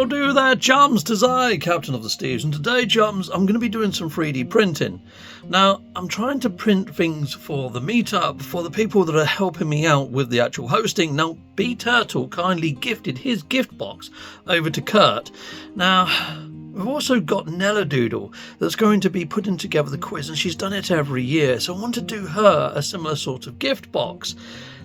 How do there, chums? 'Tis I, Captain of the Steves, and today, chums, I'm going to be doing some 3D printing. Now, I'm trying to print things for the meetup, for the people that are helping me out with the actual hosting. Now, B Turtle kindly gifted his gift box over to Kurt. Now, we've also got Nella that's going to be putting together the quiz, and she's done it every year, so I want to do her a similar sort of gift box.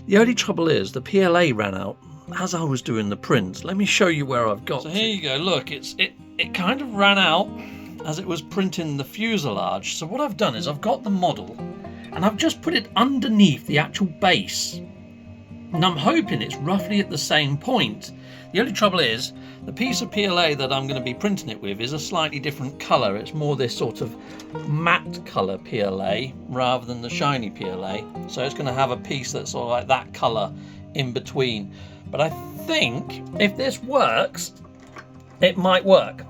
The only trouble is the PLA ran out as I was doing the print. Let me show you where I've got. So here you go, look, it kind of ran out as it was printing the fuselage. So what I've done is I've got the model and I've just put it underneath the actual base. And I'm hoping it's roughly at the same point. The only trouble is the piece of PLA that I'm going to be printing it with is a slightly different colour. It's more this sort of matte colour PLA rather than the shiny PLA. So it's going to have a piece that's sort of like that colour in between. But I think if this works, it might work.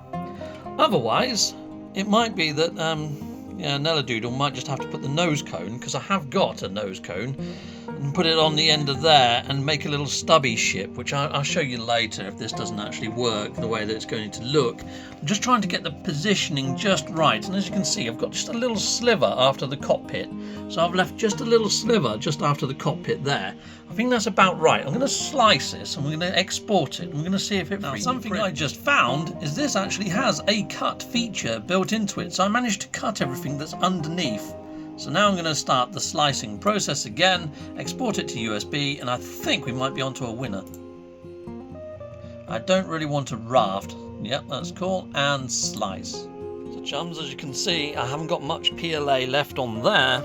Otherwise, it might be that Nella might just have to put the nose cone, because I have got a nose cone, and put it on the end of there and make a little stubby ship, which I'll show you later if this doesn't actually work the way that it's going to look. I'm just trying to get the positioning just right, and as you can see, I've got just a little sliver after the cockpit. So I've left just a little sliver just after the cockpit there. I think that's about right. I'm going to slice this and we're going to export it. I'm going to see if it now, something I just found is this actually has a cut feature built into it. So I managed to cut everything that's underneath. So now I'm going to start the slicing process again, export it to USB, and I think we might be onto a winner. I don't really want a raft. Yep, that's cool. And slice. So chums, as you can see, I haven't got much PLA left on there.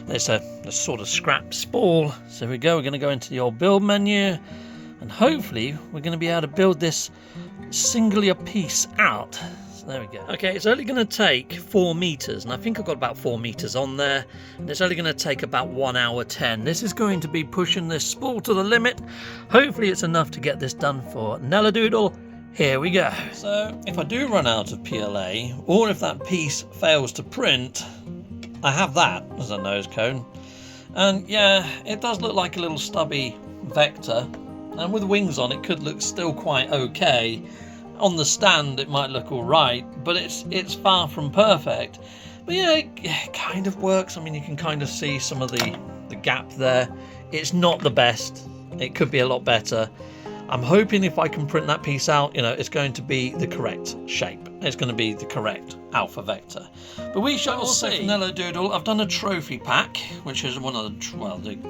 There's a sort of scrap spool. So here we go, we're going to go into the old build menu, and hopefully we're going to be able to build this singular piece out. So there we go. Okay, it's only going to take 4 meters, and I think I've got about 4 meters on there, and it's only going to take about 1 hour 10. This is going to be pushing this spool to the limit. Hopefully it's enough to get this done for Nella. Here we go. So if I do run out of PLA, or if that piece fails to print, I have that as a nose cone. And yeah, it does look like a little stubby vector, and with wings on it could look still quite okay. On the stand it might look alright, but it's far from perfect. But yeah, it kind of works. I mean, you can kind of see some of the gap there. It's not the best. It could be a lot better. I'm hoping if I can print that piece out, it's going to be the correct shape. It's going to be the correct alpha vector. But we shall see. Nella I've done a trophy pack, which is one of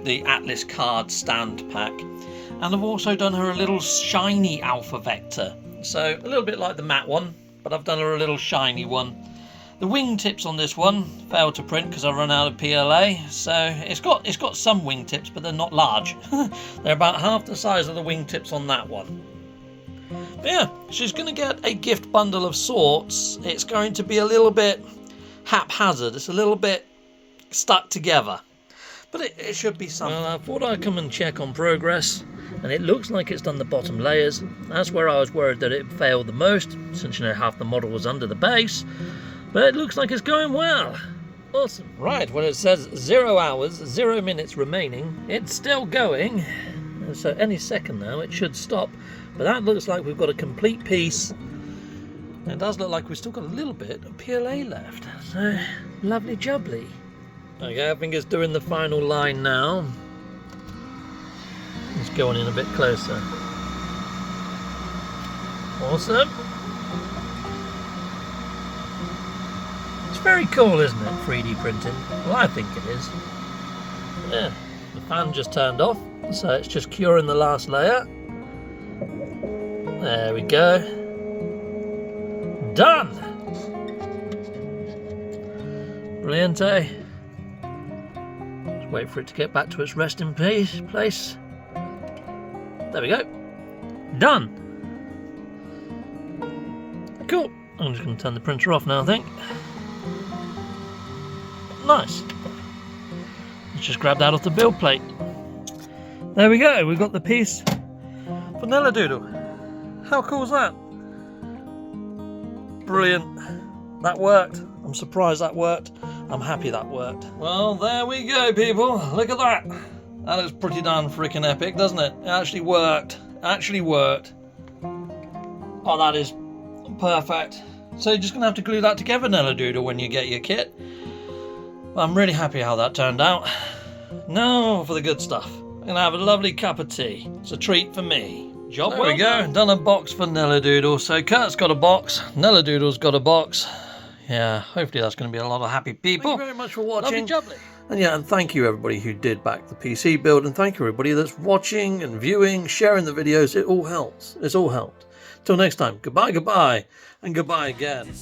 the Atlas card stand pack. And I've also done her a little shiny alpha vector. So a little bit like the matte one, but I've done her a little shiny one. The wingtips on this one failed to print because I run out of PLA. So it's got some wingtips, but they're not large. They're about half the size of the wingtips on that one. But yeah, she's going to get a gift bundle of sorts. It's going to be a little bit haphazard. It's a little bit stuck together. But it should be something. Well, I thought I'd come and check on progress, and it looks like it's done the bottom layers. That's where I was worried that it failed the most, since half the model was under the base. But it looks like it's going well. Awesome. Right, well, it says 0 hours, 0 minutes remaining. It's still going. So any second now it should stop. But that looks like we've got a complete piece. And it does look like we've still got a little bit of PLA left. So lovely jubbly. Okay, I think it's doing the final line now. It's going in a bit closer. Awesome. It's very cool, isn't it, 3D printing? Well, I think it is. Yeah, the fan just turned off, so it's just curing the last layer. There we go. Done! Brilliant, eh? Just wait for it to get back to its resting place. There we go. Done! Cool. I'm just going to turn the printer off now, I think. Nice. Let's just grab that off the build plate. There we go. We've got the piece for Nella How cool is that? Brilliant. That worked. I'm surprised that worked. I'm happy that worked. Well, there we go, people. Look at that. That is pretty darn freaking epic, doesn't it? It actually worked. Oh, that is perfect. So you're just going to have to glue that together, Nella Doodle, when you get your kit. But I'm really happy how that turned out. Now for the good stuff. I'm going to have a lovely cup of tea. It's a treat for me. Job well done. There we go. Done a box for Nella Doodle. So Kurt's got a box. Nella Doodle's got a box. Yeah, hopefully that's going to be a lot of happy people. Thank you very much for watching. Lovely. And yeah, and thank you everybody who did back the PC build, and thank you everybody that's watching and viewing, sharing the videos. It all helps. It's all helped. Till next time, goodbye, and goodbye again.